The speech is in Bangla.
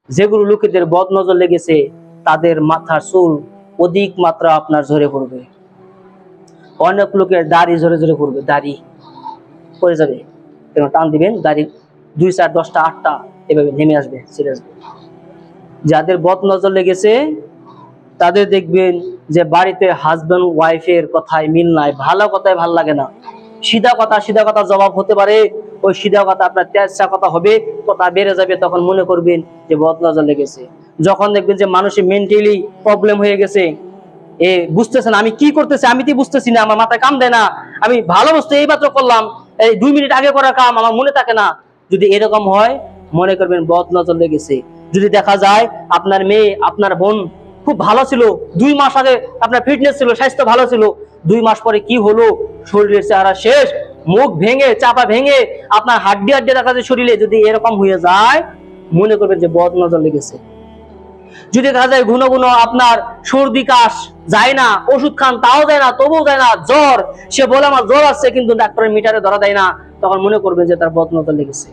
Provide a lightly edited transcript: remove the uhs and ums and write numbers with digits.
যেগুলো লোকেদের বদ নজর লেগেছে তাদের মাথার চুল অধিক মাত্রা আপনার ঝরে পড়বে। অনেক লোকের দাড়ি ঝরে ঝরে পড়বে, দাড়ি পড়ে যাবে, টান দিবেন দাড়ি 2, 4, 10টা 8টা এভাবে নেমে আসবে, ছেড়ে আসবে। যাদের বদ নজর লেগেছে তাদের দেখবেন যে বাড়িতে হাজবেন্ড ওয়াইফের কথায় মিল নাই, ভালো কথায় ভাল লাগে না, সিধা কথা জবাব হতে পারে, ওই সিধা কথা আপনার তেজা কথা হবে, কথা বেড়ে যাবে, তখন মনে করবেন যে বদ নজর লেগেছে। যখন দেখবেন যে মানুষের মেন্টালি প্রবলেম হয়ে গেছে, এ বুঝতেছে না আমি কি করতেছি, আমি তো বুঝতেছি না, আমার মাথায় কাম দেয় না, আমি ভালো বস্তু এইমাত্র করলাম, এই 2 মিনিট আগে করা কাম আমার মনে থাকে না, যদি এরকম হয় মনে করবেন বদ নজর লেগেছে। যদি দেখা যায় আপনার মেয়ে আপনার বোন খুব ভালো ছিল, 2 মাস আগে আপনার ফিটনেস ছিল, স্বাস্থ্য ভালো ছিল, 2 মাস পরে কি হলো, শরীরের চেহারা শেষ, মুখ ভেঙে চাপা ভেঙে আপনার হাড্ডি দেখা যায় শরীরে, যদি এরকম হয়ে যায় মনে করবেন যে বদ নজর লেগেছে। যদি দেখা যায় ঘন ঘন আপনার সর্দি কাশ যায় না, ওষুধ খান তাও যায় না, তবুও যায় না, জ্বর, সে বলে আমার জ্বর আসছে কিন্তু ডাক্তারের মিটারে ধরা দেয় না, তখন মনে করবেন যে তার বদ নজর লেগেছে।